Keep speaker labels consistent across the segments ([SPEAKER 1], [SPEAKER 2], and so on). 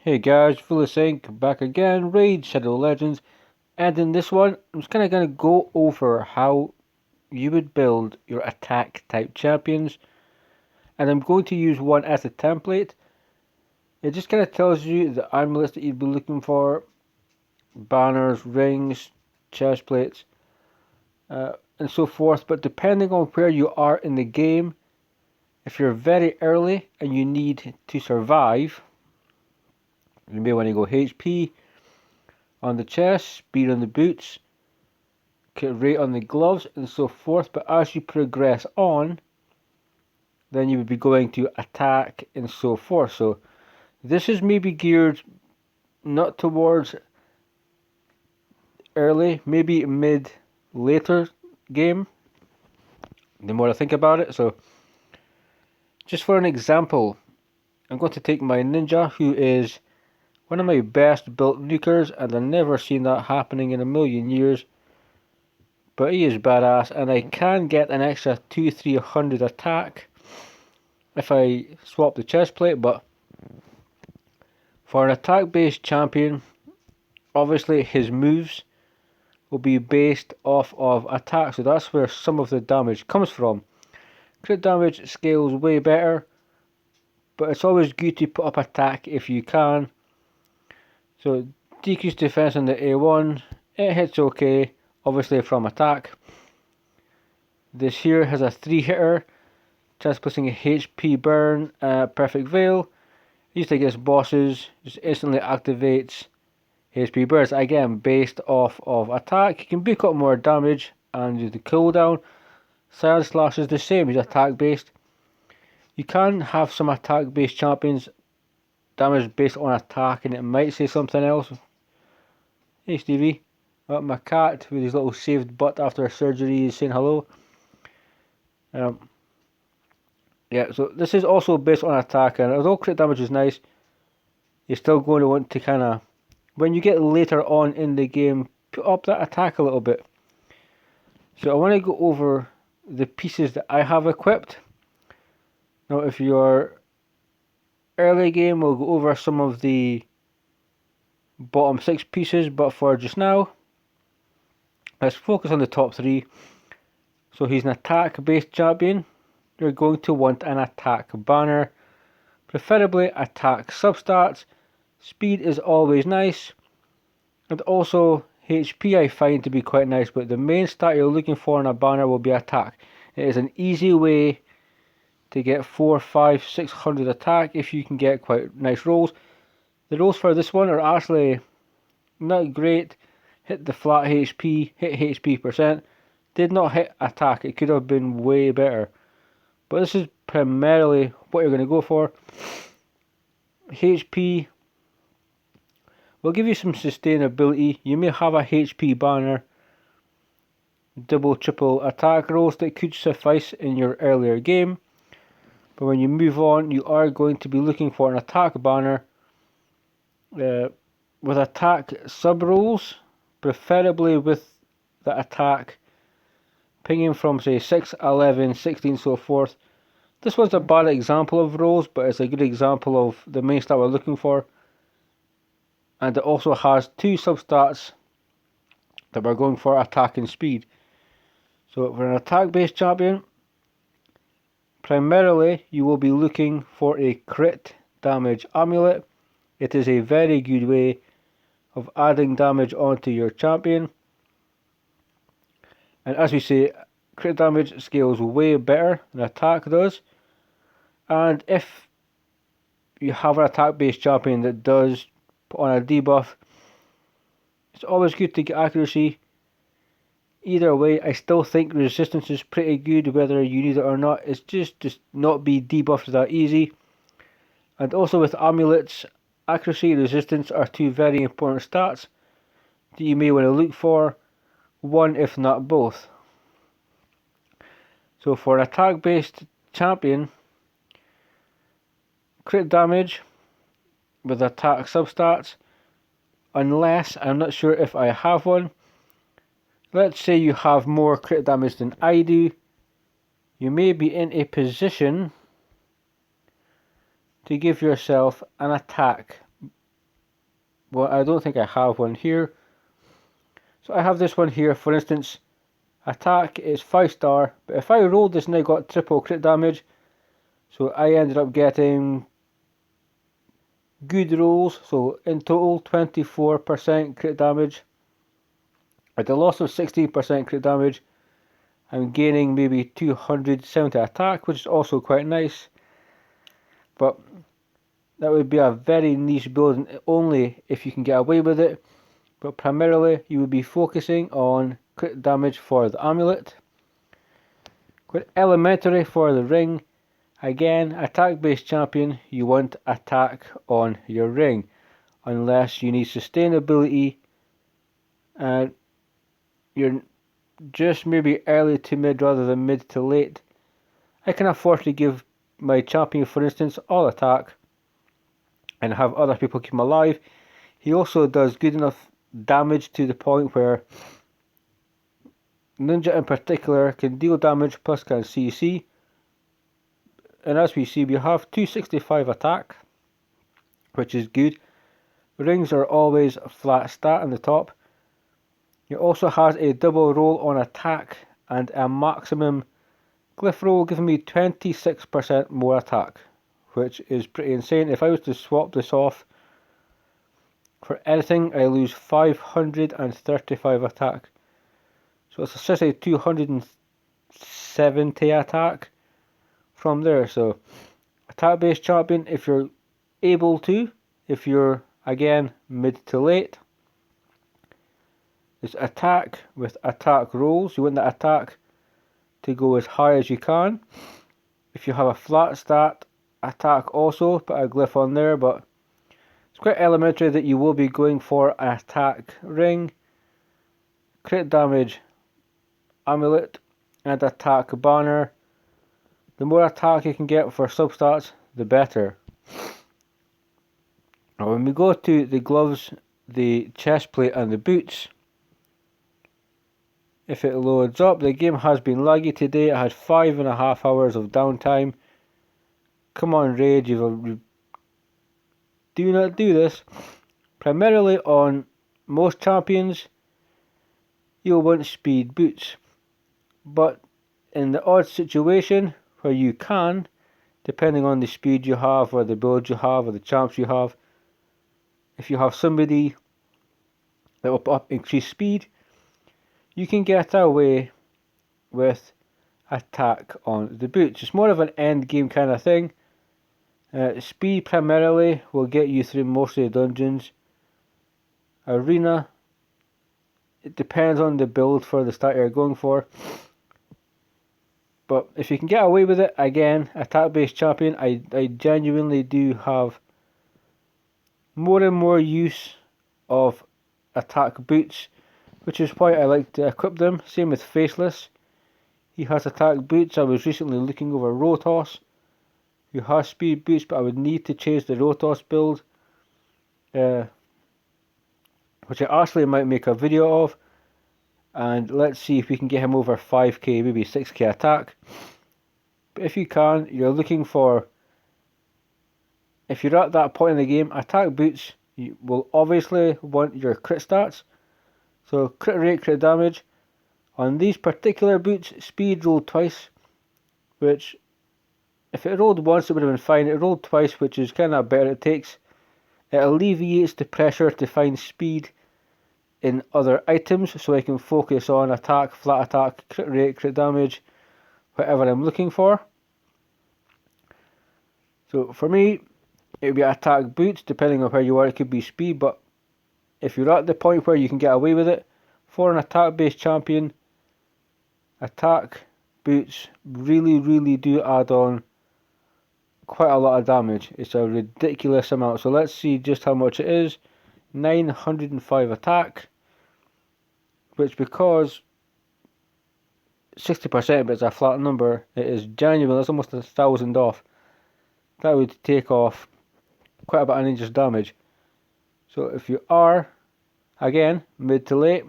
[SPEAKER 1] Hey guys, Vilisink back again, Raid Shadow Legends, and in this one, I'm just kinda gonna go over how you would build your attack type champions, and I'm going to use one as a template. It just kinda tells you the amulets that you'd be looking for, banners, rings, chest plates, and so forth, but depending on where you are in the game, if you're very early and you need to survive, you may want to go HP on the chest, speed on the boots, kit rate on the gloves, and so forth. But as you progress on, then you would be going to attack and so forth. So this is maybe geared not towards early, maybe mid, later game, the more I think about it. So just for an example, I'm going to take my ninja, who is one of my best built nukers, and I've never seen that happening in a million years. But he is badass, and I can get an extra 200-300 attack if I swap the chest plate. But for an attack based champion, obviously his moves will be based off of attack, so that's where some of the damage comes from. Crit damage scales way better, but it's always good to put up attack if you can. So decreased defense on the A1, it hits okay, obviously from attack. This here has a 3-hitter, just placing a HP burn, perfect veil. Used against bosses, just instantly activates HP burst, again based off of attack. You can pick up more damage and use the cooldown. Silent Slash is the same, it's attack based. You can have some attack based champions damage based on attack, and it might say something else. Hey Stevie, my cat with his little shaved butt after surgery is saying hello. Yeah, so this is also based on attack, and although crit damage is nice, you're still going to want to kind of, when you get later on in the game, put up that attack a little bit. So I want to go over the pieces that I have equipped. Now if you're early game, we'll go over some of the bottom 6 pieces, but for just now, let's focus on the top 3. So he's an attack based champion. You're going to want an attack banner, preferably attack substats. Speed is always nice, and also HP I find to be quite nice, but the main stat you're looking for in a banner will be attack. It is an easy way to get 400, 500, 600 attack if you can get quite nice rolls. The rolls for this one are actually not great. Hit the flat HP, hit HP percent, did not hit attack. It could have been way better, but this is primarily what you're going to go for. HP will give you some sustainability. You may have a HP banner, double, triple attack rolls that could suffice in your earlier game, but when you move on, you are going to be looking for an attack banner with attack sub rolls, preferably with the attack pinging from say 6, 11, 16, so forth. This one's a bad example of rolls, but it's a good example of the main stat we're looking for. And it also has 2 substats that we're going for, attack and speed. So for an attack based champion, primarily you will be looking for a crit damage amulet. It is a very good way of adding damage onto your champion. And as we say, crit damage scales way better than attack does. And if you have an attack based champion that does put on a debuff, it's always good to get accuracy. Either way, I still think resistance is pretty good whether you need it or not. It's just not be debuffed that easy. And also with amulets, accuracy and resistance are 2 very important stats that you may want to look for, one if not both. So for an attack based champion, crit damage with attack substats, unless, I'm not sure if I have one, let's say you have more crit damage than I do, you may be in a position to give yourself an attack Well, I don't think I have one here. So I have this one here, for instance. Attack is 5 star, but if I rolled this and I got triple crit damage, so I ended up getting good rolls, so in total 24% crit damage. At the loss of 16% crit damage, I'm gaining maybe 270 attack, which is also quite nice. But that would be a very niche build, only if you can get away with it. But primarily, you would be focusing on crit damage for the amulet. Quite elementary for the ring. Again, attack-based champion, you want attack on your ring, unless you need sustainability and you're just maybe early to mid rather than mid to late. I can afford to give my champion, for instance, all attack and have other people keep him alive. He also does good enough damage to the point where Ninja in particular can deal damage plus can CC. And as we see, we have 265 attack, which is good. Rings are always a flat stat on the top. It also has a double roll on attack and a maximum glyph roll, giving me 26% more attack, which is pretty insane. If I was to swap this off for anything, I lose 535 attack. So it's essentially 270 attack from there. So attack based champion, if you're able to, if you're again mid to late, it's attack with attack rolls. You want the attack to go as high as you can. If you have a flat stat, attack also, put a glyph on there, but it's quite elementary that you will be going for an attack ring, crit damage amulet, and attack banner. The more attack you can get for substats, the better. Now when we go to the gloves, the chest plate and the boots, if it loads up, the game has been laggy today. I had 5.5 hours of downtime. Come on, Rage, you do not do this. Primarily on most champions, you'll want speed boots. But in the odd situation where you can, depending on the speed you have, or the build you have, or the champs you have, if you have somebody that will increase speed, you can get away with attack on the boots. It's more of an end game kind of thing. Speed primarily will get you through most of the dungeons. Arena, it depends on the build for the stat you're going for. But if you can get away with it, again, attack based champion, I genuinely do have more and more use of attack boots, which is why I like to equip them. Same with Faceless. He has attack boots. I was recently looking over Rotos, who has speed boots, but I would need to change the Rotos build, which I actually might make a video of. And let's see if we can get him over 5k, maybe 6k attack. But if you can, you're looking for, if you're at that point in the game, attack boots, you will obviously want your crit stats. So crit rate, crit damage. On these particular boots, speed rolled twice, which, if it rolled once it would have been fine. It rolled twice, which is kind of better. It alleviates the pressure to find speed in other items, so I can focus on attack, flat attack, crit rate, crit damage, whatever I'm looking for. So for me, it would be attack boots, depending on where you are. It could be speed, but if you're at the point where you can get away with it, for an attack based champion, attack boots really do add on quite a lot of damage. It's a ridiculous amount. So let's see just how much it is. 905 attack, which, because 60% of it is a flat number, it is genuine. That's almost 1,000 off. That would take off quite a bit of ninja's damage. So if you are, again, mid to late,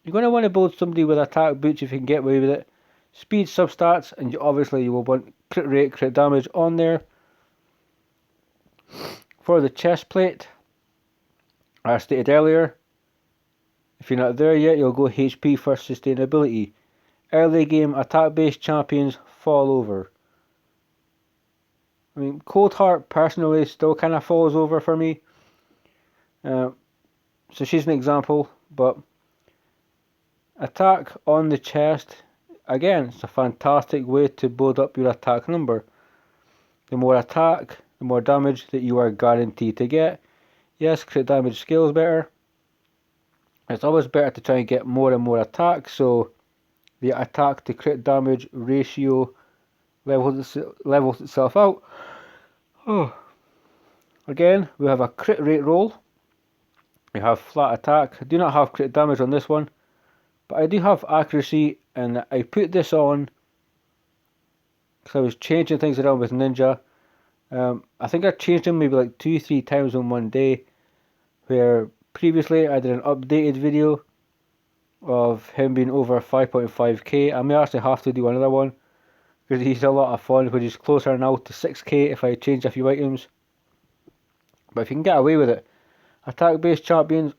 [SPEAKER 1] you're going to want to build somebody with attack boots if you can get away with it. Speed substats, and you will want crit rate, crit damage on there. For the chest plate, As stated earlier, if you're not there yet, you'll go HP for sustainability. Early game attack-based champions fall over. I mean, Cold Heart personally still kind of falls over for me. So she's an example, but attack on the chest, again, it's a fantastic way to build up your attack number. The more attack, the more damage that you are guaranteed to get. Yes, crit damage scales better. It's always better to try and get more and more attack, so the attack to crit damage ratio levels itself out. Oh. Again, we have a crit rate roll. We have flat attack. I do not have crit damage on this one, but I do have accuracy, and I put this on because I was changing things around with Ninja. I think I changed him maybe like 2-3 times in one day, where previously I did an updated video of him being over 5.5k. I may actually have to do another one because he's a lot of fun, which is closer now to 6k if I change a few items. But if you can get away with it, attack based champions,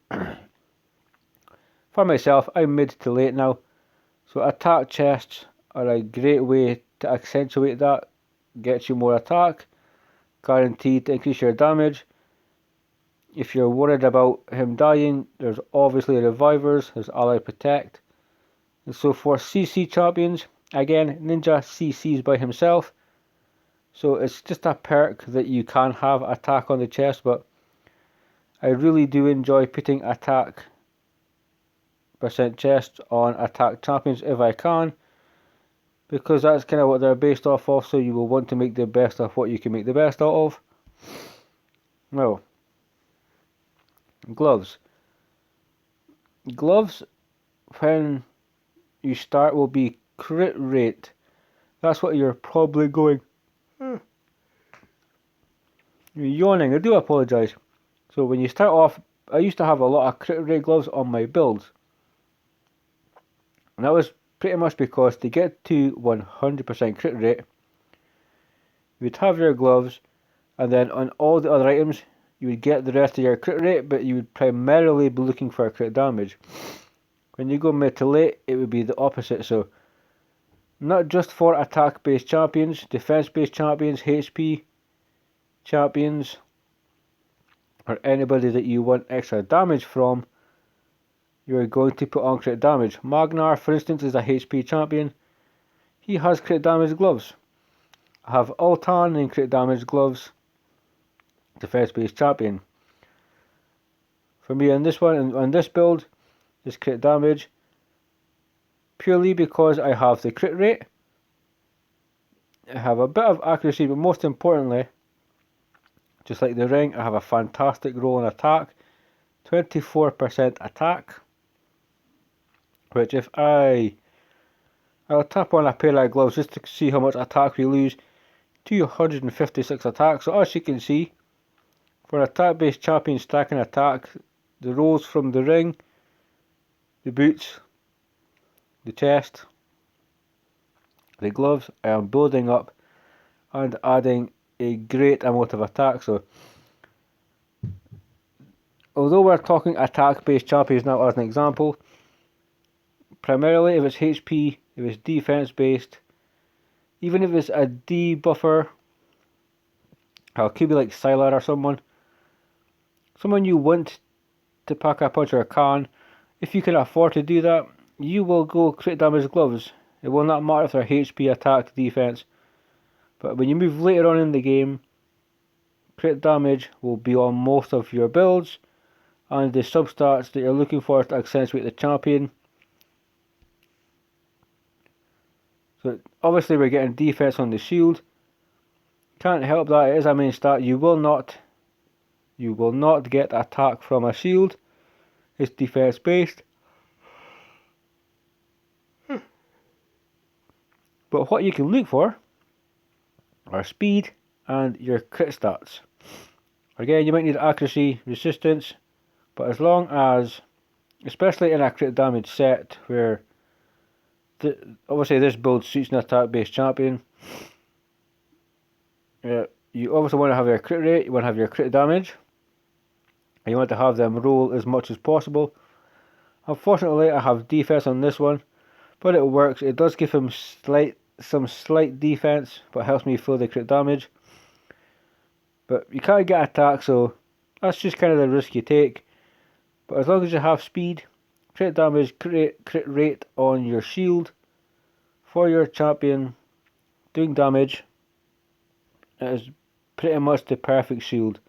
[SPEAKER 1] for myself, I'm mid to late now, so attack chests are a great way to accentuate that, gets you more attack, guaranteed to increase your damage. If you're worried about him dying, there's obviously revivers, there's ally protect. And so for CC champions, again, Ninja CCs by himself, so it's just a perk that you can have attack on the chest, but I really do enjoy putting attack percent chests on attack champions if I can, because that's kind of what they're based off of, so you will want to make the best of what you can make the best out of. Well, gloves. Gloves, when you start, will be crit rate. That's what you're probably going. You're yawning, I do apologise. So when you start off, I used to have a lot of crit rate gloves on my builds. And that was pretty much because to get to 100% crit rate, you would have your gloves, and then on all the other items, you would get the rest of your crit rate, but you would primarily be looking for crit damage. When you go mid to late, it would be the opposite. So, not just for attack based champions, defense based champions, HP champions, or anybody that you want extra damage from, you're going to put on crit damage. Magnar, for instance, is a HP champion. He has crit damage gloves. I have Altan in crit damage gloves, defense based champion. For me on this one, on this build, is crit damage, purely because I have the crit rate, I have a bit of accuracy, but most importantly, just like the ring, I have a fantastic roll in attack, 24% attack, which if I'll tap on a pair of gloves just to see how much attack we lose, 256 attack. So as you can see, for an attack based champion stacking attack, the rolls from the ring, the boots, the chest, the gloves, I am building up and adding a great amount of attack. So although we're talking attack based champions now as an example, primarily if it's HP, if it's defense based, even if it's a debuffer, it could be like Sylar or someone you want to pack a punch or a can, if you can afford to do that, you will go crit damage gloves. It will not matter if they're HP, attack, defense. But when you move later on in the game, crit damage will be on most of your builds, and the substats that you're looking for to accentuate the champion. So obviously we're getting defense on the shield. Can't help that, it is a main stat. You will not get attack from a shield. It's defense based. But what you can look for are speed and your crit stats. Again, you might need accuracy, resistance, but as long as, especially in a crit damage set where obviously this build suits an attack based champion, you obviously want to have your crit rate, you want to have your crit damage, and you want to have them roll as much as possible. Unfortunately, I have defense on this one, but it works. It does give him some slight defense, but helps me fill the crit damage. But you can't get attack, so that's just kind of the risk you take. But as long as you have speed, crit damage, crit rate on your shield for your champion doing damage, it is pretty much the perfect shield.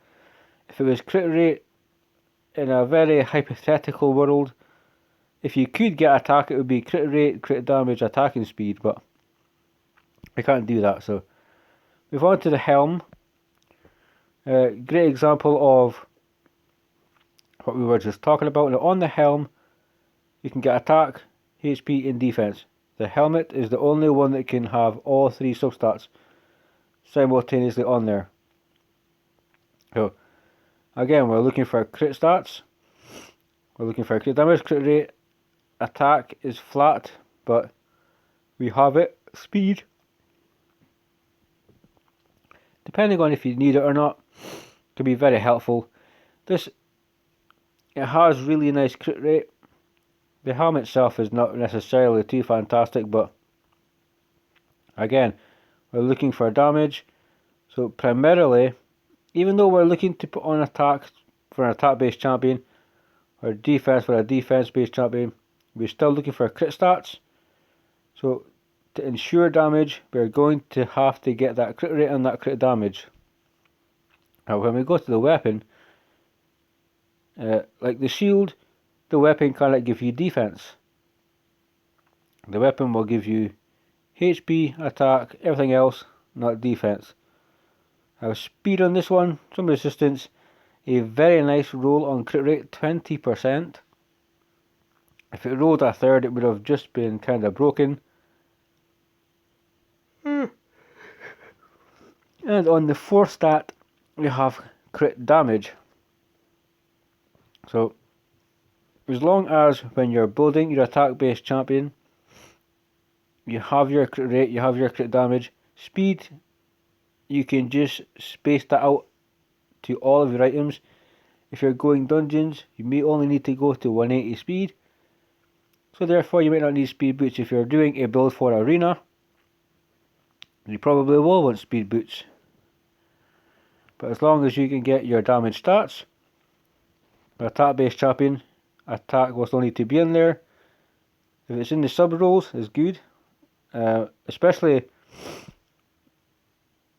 [SPEAKER 1] If it was crit rate in a very hypothetical world, if you could get attack, it would be crit rate, crit damage, attacking speed, but I can't do that. So move on to the helm. Great example of what we were just talking about. Now on the helm, you can get attack, HP, and defense. The helmet is the only one that can have all three substats simultaneously on there. So again, we're looking for crit stats. We're looking for crit damage, crit rate. Attack is flat, but we have it. Speed, depending on if you need it or not, can be very helpful. It has really nice crit rate. The helmet itself is not necessarily too fantastic, but again, we're looking for damage. So primarily, even though we're looking to put on attack for an attack-based champion, or defense for a defense-based champion, we're still looking for crit stats. So to ensure damage, we're going to have to get that crit rate and that crit damage. Now when we go to the weapon, like the shield, the weapon cannot give you defense. The weapon will give you HP, attack, everything else, not defense. Now speed on this one, some resistance, a very nice roll on crit rate, 20%. If it rolled a third, it would have just been kind of broken. And on the fourth stat, we have crit damage. So as long as when you're building your attack-based champion, you have your crit rate, you have your crit damage, speed, you can just space that out to all of your items. If you're going dungeons, you may only need to go to 180 speed, so therefore you might not need speed boots. If you're doing a build for arena, you probably will want speed boots. But as long as you can get your damage stats, an attack-based champion, attack will still need to be in there. If it's in the sub rolls, it's good. Especially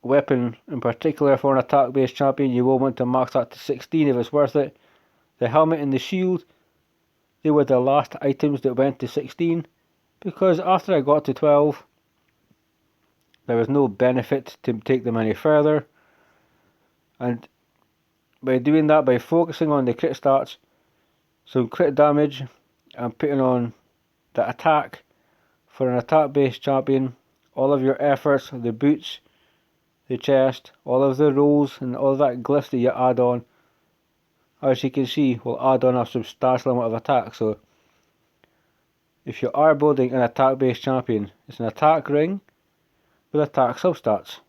[SPEAKER 1] weapon in particular for an attack-based champion, you will want to max that to 16 if it's worth it. The helmet and the shield, they were the last items that went to 16, because after I got to 12, there was no benefit to take them any further. And by doing that, by focusing on the crit stats, some crit damage, and putting on the attack for an attack-based champion, all of your efforts, the boots, the chest, all of the rolls, and all of that glyph that you add on, as you can see, will add on a substantial amount of attack. So if you are building an attack-based champion, it's an attack ring with attack substats.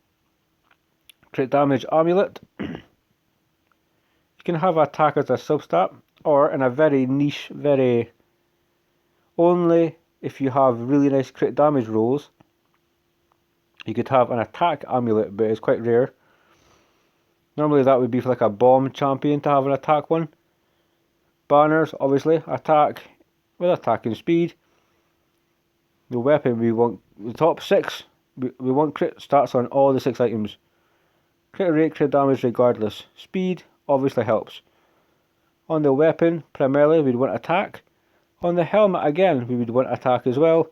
[SPEAKER 1] Crit damage amulet. You can have attack as a substat, or in a very niche, very only if you have really nice crit damage rolls, you could have an attack amulet, but it's quite rare. Normally that would be for like a bomb champion to have an attack one. Banners, obviously, attack with attacking speed. The weapon, we want the top 6, we want crit stats on all the 6 items. Crit rate, crit damage regardless. Speed obviously helps. On the weapon, primarily we'd want attack. On the helmet, again, we would want attack as well.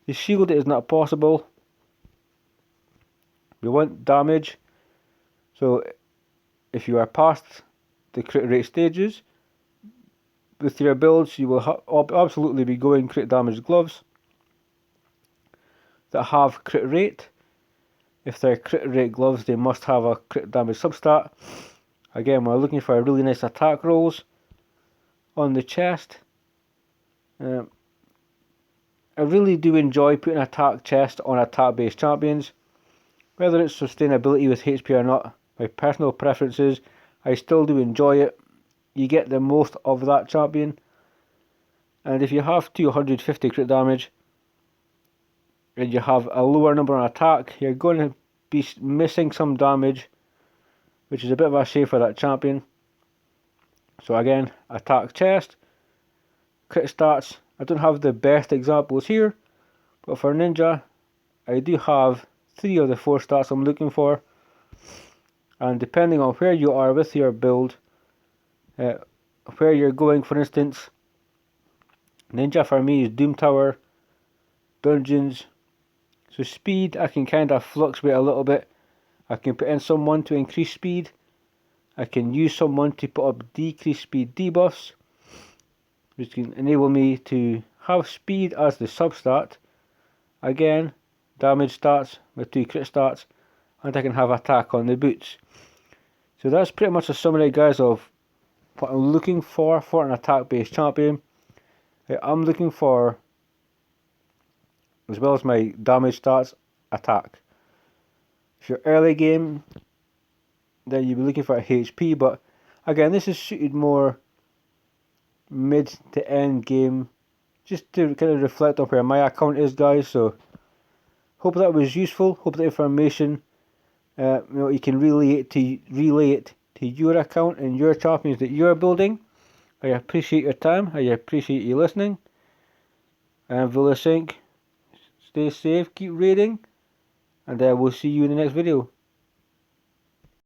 [SPEAKER 1] The shield is not possible. We want damage. So if you are past the crit rate stages, with your builds you will absolutely be going crit damage gloves that have crit rate. If they're crit rate gloves, they must have a crit damage substat. Again, we're looking for really nice attack rolls. On the chest, I really do enjoy putting attack chest on attack based champions. Whether it's sustainability with HP or not, my personal preferences, I still do enjoy it. you get the most of that champion. And if you have 250 crit damage and you have a lower number on attack, you're going to be missing some damage, which is a bit of a shame for that champion. So again, attack chest, crit stats. I don't have the best examples here, but for Ninja, I do have 3 of the 4 stats I'm looking for. And depending on where you are with your build, where you're going, for instance, Ninja for me is Doom Tower, Dungeons. So speed, I can kind of fluctuate a little bit. I can put in someone to increase speed. I can use someone to put up decreased speed debuffs, which can enable me to have speed as the substat. Again, damage stats with 2 crit stats, and I can have attack on the boots. So that's pretty much a summary, guys, of what I'm looking for an attack based champion. I'm looking for, as well as my damage stats, attack. If you're early game, then you'll be looking for a HP, but again, this is suited more mid to end game, just to kind of reflect on where my account is, guys. So hope that was useful. Hope the information you can relay it to your account and your champions that you're building. I appreciate your time. I appreciate you listening. And Vilisink, stay safe, keep raiding, and we'll see you in the next video.